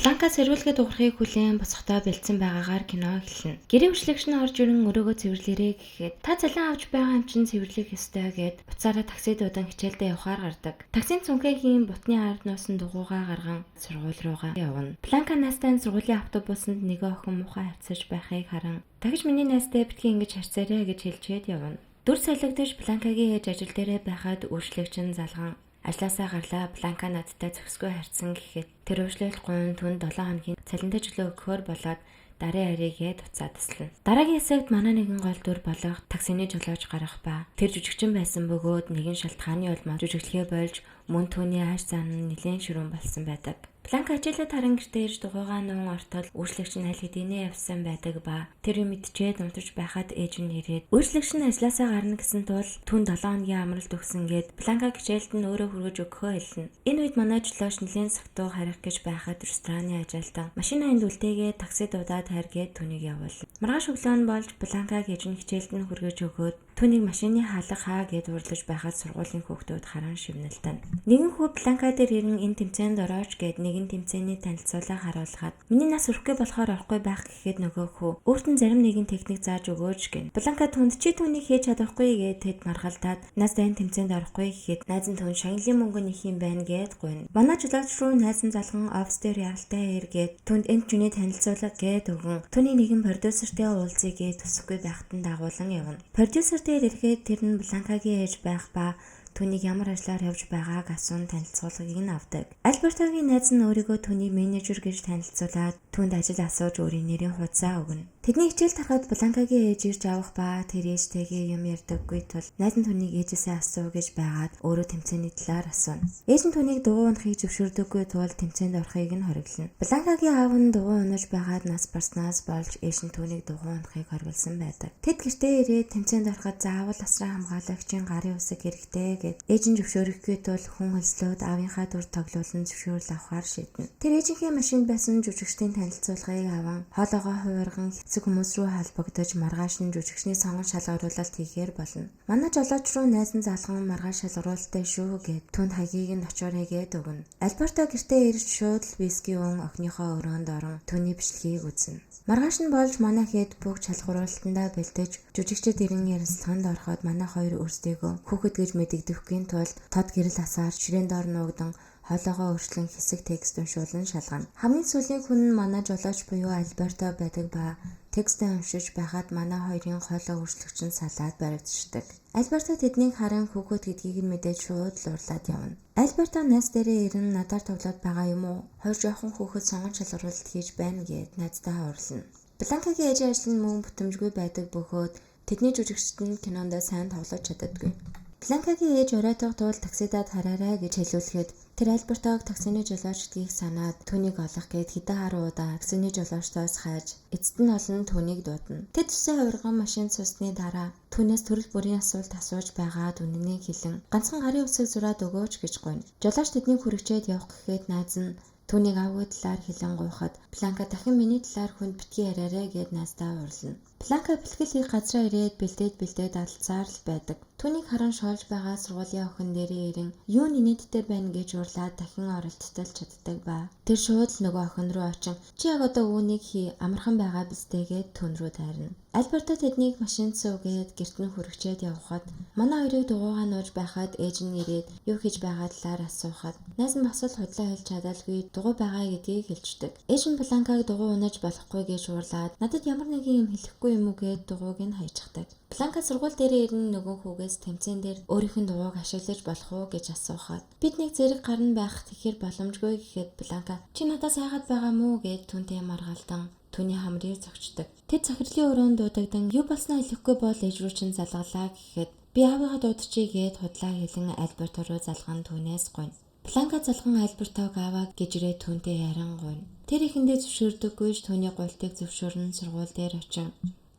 Бланка сэрүүлгээ дуурахыг хүлээн босохдоо бэлдсэн байгаагаар кино эхэлнэ. Гэрийн үржлэгч нь орж ирэн өрөөгөө цэвэрлээрэй гэхэд та цалин авч байгаа юм чинь цэвэрлэх ёстой гэд буцаараа таксидуудан хичээлдээ явахаар гардаг. Таксийн цүнхээгийн бутны ард нуусан дугуйгаа гарган сургууль руугаа явна. Бланка найстай сургуулийн автобусанд нэг охин муухай харьцаж байхыг харан "Дахиж миний найстай битгий ингэж харьцаарай" гэж хэлчихэд явна. Дүр солигдож Бланкагийн ээж ажил дээрээ байхад үржлэгч нь залган ажлаасаа гарлаа Бланка надтай зохисгүй харьцсан гэхэд тэр уушлал гуйн түн 7 хоногийн цалинтай чөлөө өгөхөөр болоод дарын аригээ туцаад таслана. Дараагийн хэсэгт манай нэгэн гол дүр болох таксины жолооч гарах ба тэр жүжигчин байсан бөгөөд нэгэн шалтгааны улмаас жүжиглэхээ болж мөн түүний ааш зан нь нэлээд ширүүн болсон байдаг. Бланка ажилд харан гэртээ ирж дугуйгаа нуун ортол үржлэгч нь аль хэдийнэ явсан байдаг ба тэр юм мэдчихэд унтаж байхад ээж нь ирээд үржлэгч нь ажлаасаа гарна гэсэн тул түн 7 хоногийн амралт өгсөн гэд Бланка гişээлд нь өөрөө хүргэж өгөхөө хэлнэ. Энэ үед манай жолооч нэлээд согтуу харих гэж байхад рестораны ажилтан машин ханд үлдээгээд такси дуудаад хайргээд түүнийг явуулна. Маргааш өглөө нь болж Бланкаг ээж нь хичээлд нь хүргэж өгөөд түүнийг машины хаалга хаа гэд урлаж байхад сургуулийн хүүхдүүд харан шивнэлтэн. Нэгэн хүү Бланка дээр ирэн энэ тэмцээнд орооч гэд нэгэн тэмцээний танилцуулга харуулхад миний нас өрөхгүй болохоор орохгүй байх гэхэд нөгөө хүү өөрт нь зарим нэгэн техник зааж өгөөч гэн. Бланка түнд чи түүнийг хийж чадахгүй гэд тэд маргалдаад нас дайн тэмцээнд орохгүй гэхэд найз нь түн шагналын мөнгө нөх юм байна гэд гуйна. Манай жолооч руу найз нь залган офс дээр яралтай иргээд түнд энэ жүний танилцуулга гэд өгөн түүний нэгэн продюсертэй уулзъя гэд тусахгүй байхад нь дагуулan явна. Продюсер дээр ирэхэд тэр нь Бланкагийн ээж байх ба түүнийг ямар ажлаар явж байгааг асуун танилцуулгыг нь авдаг. Альбертогийн найз нь өөрийгөө түүний менежер гэж танилцуулаад түүнд ажил асууж өөрийн нэрийн хуудасаа өгнө. Тэдний хичээл тарахад Бланкагийн ээж ирж авах ба тэр ээжтэйгээ юм ярьдаггүй тул найз нь түүнийг ээжээсээ асуу гэж байгаад өөрөө тэмцээний талаар асууна. Ээж нь түүнийг дугуй унахыг зөвшөөрдөггүй тул тэмцээнд орохыг нь хориглоно. Бланкагийн аав нь дугуй унаж байгаад нас барснаас болж ээж нь түүнийг дугуй унахыг хориглосон байдаг. Тэд гэртээ ирээд тэмцээнд ороход заавал асран хамгаалагчийн гарын үсэг хэрэгтэй гэд ээж нь зөвшөөрөхгүй тул хүн хөлслөөд аавынхаа дүр тоглуулан зөвшөөрөл авахар шийднэ. Тэр ээжийнхээ машинд байсан жүжигчдийн танилцуулгыг аван хоолоогоо хувирган хэцэг хүмүүс рүү холбогдож маргааш нь жүжигчний сонгон шалгаруулалт хийхээр болно. Манай жолооч руу найз нь залган маргааш шалгаруулалттай шүү гэд түнд хаягийг нь очоорой гэд өгнө. Альберто гэртээ ирж шууд л виски уун охиныхоо өрөөнд орон түүний бичлэгийг үзнэ. Маргааш нь болж манай хэд бүгд шалгаруулалтандаа бэлдэж жүжигчид ирэн ярилцлаганд ороход манай хоёр өөрсдийгөө хүүхэд гэж мэдэгдэхгүй тул тод гэрэл асаар ширээн доор нуугдан хоолоогоо өөрчлөн хэсэг текст уншуулан шалгана. Хамгийн сүүлийн хүн нь манай жолооч буюу Альберто байдаг ба текстээ уншиж байхад манай хоёрын хоолоо өөрчлөгч нь салаад баригдчихдаг. Альберто тэднийг харан хүүхэд гэдгийг нь мэдээд шууд л урлаад явна. Альберто найз дээрээ ирэн надаар тоглоод байгаа юм уу? Хоёр жоохон хүүхэд сонгон шалгаруулалт хийж байна гэд найздаа урлана. Бланкагийн ээжийн ажил нь мөн бүтэмжгүй байдаг бөгөөд тэдний жүжигчид нь кинонд сайн тоглож чаддаггүй. Бланкагийн ээж оройтох тул таксидад хараарай гэж хэлүүлэхэд тэр Альбертог таксины жолооч гэдгийг санаад түүнийг олох гээд хэдэн харуу удаа таксины жолоочтоос хайж эцэст нь олон түүнийг дуудана. Тэд үсээ хувирган машинд суусны дараа түүнээс төрөл бүрийн асуулт асууж байгаад үнэнийг хэлэн ганцхан гарын үсэг зураад өгөөч гэж гуйна. Жолооч тэднийг хүрэгчээд явах гэхэд найз нь түүнийг аавгүй талаар хэлэн гуйхад Бланка дахин миний талаар хүнд битгий яриарай гэд найздаа урлана. Бланка бэлтгэл хийх газраа ирээд бэлдээд алцаар л байдаг. Түүнийг харан шоолж байгаа сургуулийн охин дээрээ ирэн юу нинэдтэй байна гэж урлаад дахин оролттол чаддаг ба тэр шууд л нөгөө охин руу очин чи яг одоо үүнийг хий амархан байгаа бистэй гэд түн рүү тайрна. Альберто тэднийг машинд суугээд гэрт нь хүрэгчээд явхад манай хоёрыг дугуйгаа нууж байхад ээж нь ирээд юу хийж байгаа талаар асуухад найз нь бас л худлаа хэлж чадалгүй дугуй байгаа гэдгийг хэлждэг. Ээж нь Бланкаг дугуй унаж болохгүй гэж уурлаад надад ямар нэгэн юм хэлэхгүй юм уу гэд дугуйг нь хайчихдаг. Бланка сургууль дээрээ ирэн нөгөө хүүгээс тэмцээн дээр өөрийнх нь дугуйг ашиглаж болох уу гэж асуухад бид нэг зэрэг гарна байх тэгэхээр боломжгүй гэхэд Бланка чи надаас хайгаад байгаа мүү гэд түнтэй маргалдан түүний хамрыг зогчдог. Тэд захирлын өрөөнд дуудагдан юу болсноо хэлэхгүй бол ээж рүү чинь залгалаа гэхэд би аавыгаа дуудчихъя гэд худлаа хэлэн Альберто руу залган түүнээс гуйна. Бланка залган Альбертог аваа гэжрээ түүнтэй яран гуйна. Тэр ихэндээ зөвшөөрдөггүйж түүний гуйлтыг зөвшөөрн сургууль дээр очин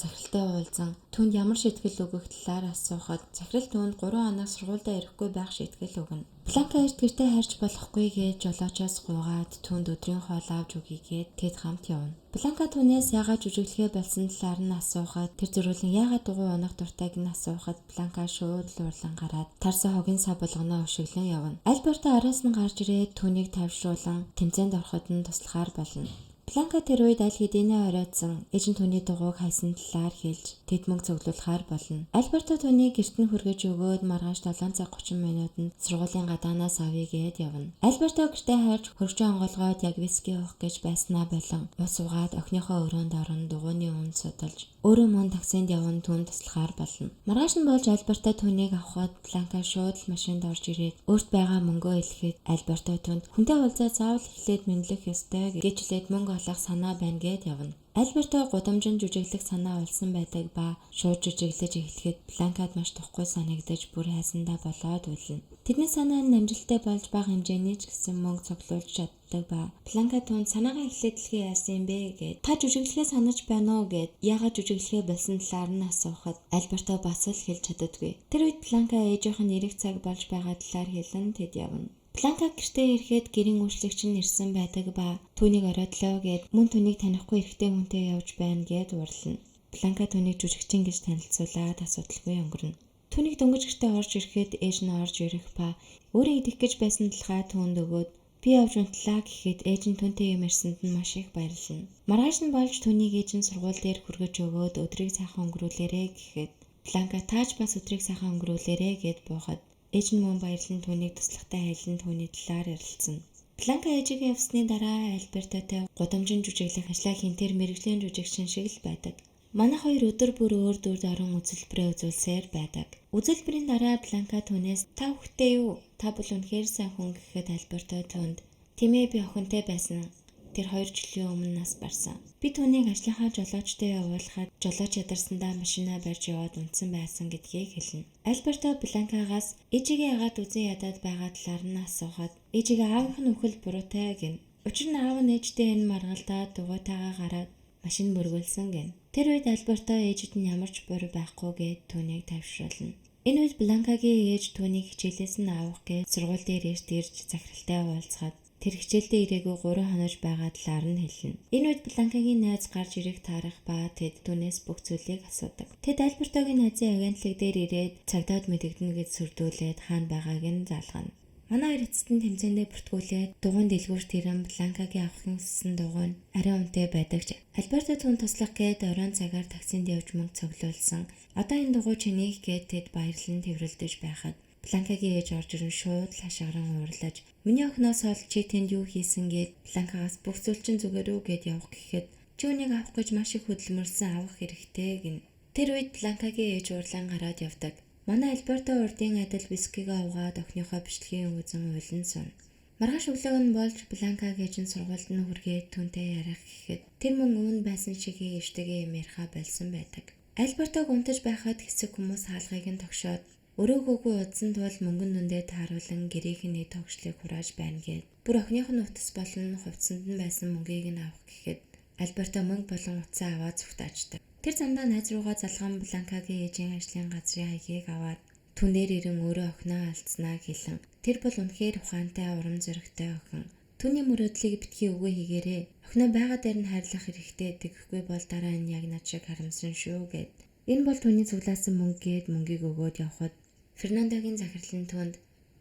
захиралтай уулзан түүнд ямар шийтгэл өгөх талаар асуухад захирал түүнд 3 хоног сургуультай ирэхгүй байх шийтгэл өгнө. Бланка эрт гэртээ харж болохгүй гэж жолоочоос гуйгаад түүнд өдрийн хоол авч өгье гээд тэд хамт явна. Бланка түүнээс яагаад жүжиглэхээ болсон талаар нь асуухад тэр зөрүүлэн яагаад дугуй унах дуртайг нь асуухад Бланка шууд л урлан гараад тарсан хогийн сав болгоноо өшөглөн явна. Альберто араас нь гарч ирээд түүнийг тайвшруулан тэмцээнд ороход нь туслахаар болно. Бланка тэр үед аль хэдийнэ оройтсон ээж нь түүний дугуйг хайсан талаар хэлж тэд мөнгө цуглуулахаар болно. Альберто түүнийг гэрт нь хүргэж өгөөд маргааш 7 цаг 30 минутанд сургуулийн гадаанаас авъя гэд явна. Альберто гэртээ харж хөргөжөө онгоолгоод яг виски уух гэж байснаа болон ус уугаад охиныхоо өрөөнд орон дугуйны үн судалж өөрөө мөн таксинд явна түүнд туслахаар болно. Маргааш нь болж Альберто түүнийг авахад Бланка шууд л машинд орж ирээд өөрт байгаа мөнгөө илгэхэд Альберто түүнд хүнтэй уулзаад заавал эхлээд мэдлэх ёстой гэж хэлээд мөнгө олох санаа байна гэд явна. Альберто гудамжин жүжиглэх санаа олсон байдаг ба шууд жүжиглэж эхлэхэд Бланкад маш тухгүй санагдаж бүр хайсандаа болоод үлнэ. Тэдний санаа нь амжилттай болж бага хэмжээний ч гэсэн мөнгө цуглуулж чаддаг ба Бланка түүнд санаагаа эхлээд дэлхий яасан юм бэ гэд та жүжиглэхээ санаж байна уу гэд яагаад жүжиглэхээ болсон талаар нь асуухад Альберто бас л хэлж чаддаггүй. Тэр үед Бланка ээжийнх нь эрэг цаг болж байгаа талаар хэлэн тэд явна. Бланка гэртээ ирэхэд гэрийн үйлчлэгч нь ирсэн байдаг ба түүнийг оройдлоо гэд мөн түүнийг танихгүй эрэгтэй хүнтэй явж байна гэд уурлана. Бланка түүнийг жүжигчин гэж танилцуулаад асуудалгүй өнгөрнө. Түүнийг дөнгөж гэртээ орж ирэхэд ээж нь орж ирэх ба өөрөө идэх гэж байсан талхаа түүнд өгөөд би явж унтлаа гэхэд ээж нь түүнтэй юм ярьсанд нь маш их баярлана. Маргааш нь болж түүнийг ээж нь сургууль дээр хүргэж өгөөд өдрийг сайхан өнгөрүүлээрэй гэхэд Бланка тааж бас өдрийг сайхан өнгөрүүлээрэй гэд буухад ээж нь мөн баярлан түүнийг туслахтай хайлан түүний талаар ярилцсан. Бланка ээжигээ явсны дараа Альбертотой гудамжин жүжиглэх ажлаа хинтэр мэрэгжлийн жүжигчин шиг л байдаг. Манай хоёр өдөр бүр өөр дүр орон үзэлбэрээ үзүүлсээр байдаг. Үзэлбэрийн дараа Бланка түүнээс та хүүхдтэй юу? Та бол үнэхээр сайн хүн гэхэд Альберто түүнд тийм ээ би охинтой байсан. Тэр 2 жилийн өмнө нас барсан. Би түүнийг ажлынхаа жолоочтой явуулахад жолооч ядарсандаа машинаа барьж яваад унтсан байсан гэдгийг хэлнэ. Альберто Бланкагаас ээжигээ яагаад үзэн ядаад байгаа талаар нь асуухад ээжигээ аавынх нь үхэл буруутай гин. Учир нь аав нь ээжтэй энэ маргалдаад дугуйтайгаа гараад машин мөргүүлсэн гин. Тэр үед Альберто ээжид нь ямар ч буруу байхгүй гэд түүнийг тайвшруулна. Энэ үед Бланкагийн ээж түүнийг хичээлээс нь авах гэж сургууль дээр ирж захиралтай уулзахад тэр хичээлдээ ирээгүй 3 хонож байгаа талаар нь хэлнэ. Энэ үед Бланкагийн найз гарч ирэх таарах ба тэд түүнээс бүх зүйлийг асуудаг. Тэд Альбертогийн найзын агентлаг дээр ирээд цагдаад мэдэгдэнэ гэж сүрдүүлээд хаана байгааг нь залгана. Манай хоёр эцэст нь тэмцээндээ бүртгүүлээд дугуйн дэлгүүрт ирэн Бланкагийн авахын хүссэн дугуй нь арай үнэтэй байдаг ч Альберто түүнд туслах гээд оройн цагаар таксинд явж мөнгө цуглуулсан. Одоо энэ дугуй чинийх гээд тэд баярлан тэврэлдэж байхад Бланкагийн ээж орж ирэн шууд л хашгиран уурлаж миний охиноос ол чи тэнд юу хийсэн гээд Бланкагаас бүх зүйл чинь зүгээр үү гэд явах гэхэд чи үнийг авах гэж маш их хөдөлмөрлсөн авах хэрэгтэй гин. Тэр үед Бланкагийн ээж уурлан гараад явдаг. Манай Альберто урдын адил вискигээ угаад охиныхоо бичлэгийн үзэн уйлан сууна. Маргааш өглөө нь болж Бланкагийн ээж нь сургуульд нь хүргээд түүнтэй ярих гэхэд тэр мөн өмнө байсан шигийн ээжтэйгээ юм яриха болсон байдаг. Альбертог унтаж байхад хэсэг хүмүүс хаалгыг нь тогшоод өрөөгөөгүй удсан тул мөнгөн дүндээ тааруулан гэрээхний тогшлыг хурааж байна гэд бүр охиных нь утас болон хувцсанд нь байсан мөнгийг нь авах гэхэд Альберто мөнгө болон утсаа аваад зүгтаачдаг. Тэр замдаа найз руугаа залган Бланкагийн ээжийн ажлын газрын хаягийг аваад түн дээр ирэн өөрөө охиноо алдснаа хэлэн тэр бол үнэхээр ухаантай урам зоригтой охин. Түүний мөрөөдлийг битгий өгөө хийгээрээ. Охиноо байгаа дээр нь хайрлах хэрэгтэй тэгэхгүй бол дараа нь яг над шиг харамсан шүү гэд. Энэ бол түүний цуглаасан мөнгө гээд мөнгийг өгөөд явхад Фернандогийн захирлын түнд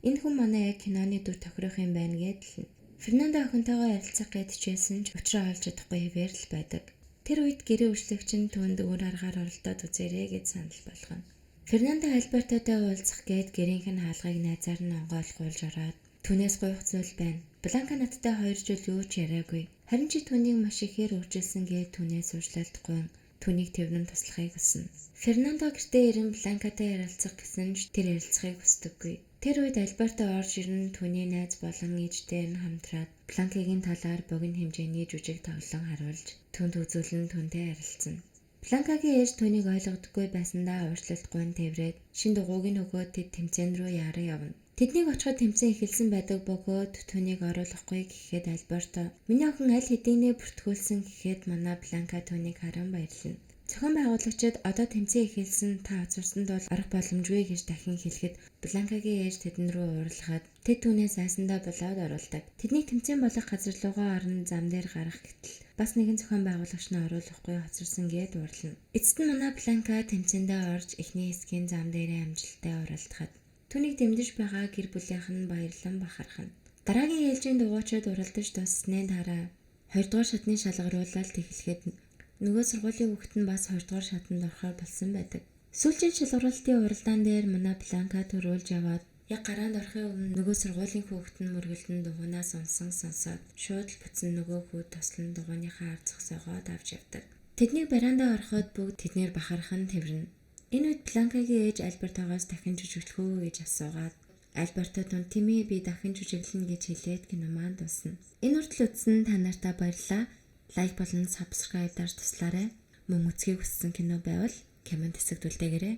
энэ хүн манай яг киноны дүр тохирох юм байна гэд хэлнэ. Фернандо охинтойгоо ярилцах гэж хичээсэн ч учраа олж чадахгүй хэвээр л байдаг. Тэр үед гэрээ үйлчлэгч нь түүнд өөр аргаар оролдоод үзээрэй гэж санал болгоно. Фернандо Альбертотой уулзах гээд гэрийнх нь хаалгыг найзаар нь онгойлгуулж ороод түүнээс гуйх зүйл байна. Бланка надтай 2 жил юу ч яриагүй. Харин чи түүнийг маш ихээр үржилсэн гээд түүнээс уучлалтгүй түүнийг тэрнэн туслахыг хүснэ. Фернандо гэртээ ирэн Бланкатай ярилцах гэсэн ч тэр ярилцахыг хүсдэггүй. Тэр үед Альберто орж ирэн түүний найз болон ээжтэй нь хамтраад Бланкагийн талаар богино хэмжээний жүжиг тоглон харуулж түнд үзүүлэн түүнтэй ярилцсан. Бланкагийн ээж түүнийг ойлгодоггүй байсандаа уучлалтгүй нь тэврээд шин дугуйг нь өгөөд тэд тэмцээн рүү яаран явна. Тэднийг очиход тэмцээн эхэлсэн байдаг бөгөөд түүнийг оруулахгүй гэхэд Альберто миний охин аль хэдийнэ бүртгүүлсэн гэхэд манай Бланка түүнийг харан баярлана. Зохион байгуулагчид одоо тэмцээн эхэлсэн та хоцорсонд бол орох боломжгүй гэж дахин хэлэхэд Бланкагийн ээж тэдэн рүү уурлахад тэд түүнээс айсандаа болоод оруулдаг. Тэднийг тэмцээн болох газар руугаа орон зам дээр гарах гэтэл бас нэгэн зохион байгуулагч нь оруулахгүй хоцорсон гээд уурлана. Эцэст нь манай Бланка тэмцээндээ орж эхний хэсгийн зам дээрээ амжилттай уралдахад түүнийг дэмжиж байгаа гэр бүлийнх нь баярлан бахархана. Дараагийн ээлжийн дугуйчид уралдаж дуссныг дараа 2 дугаар шатны шалгаруулалт эхлэхэд нөгөө сургуулийн хүүхэд нь бас 2 дугаар шатанд орохоор болсон байдаг. Сүүлчийн шалгуулалтын уралдаан дээр манай Бланка төрүүлж яваад яг гараанд орохын өмнө нөгөө сургуулийн хүүхэд нь мөргөлдөн дугуйнаас сонсоод шууд л буцсан нөгөө хүүд тослон дугуйныхаа ард зогсоогоод авч явдаг. Тэднийг бариандаа ороход бүгд тэднэр бахархан тэрвэрнэ. Энэ үед Бланкагийн ээж Альбертогоос дахин жүжиглэх үү гэж асуугаад Альберто "Тими би дахин жүжиглэнэ" гэж хэлээд кино маань дуусна. Энэ хүртэл үзсэн та нартай баярлалаа. Лайк болон subscribe-аар туслаарай. Мөн үзхийг хүссэн кино байвал комент хэсэгт үлдээгээрэй.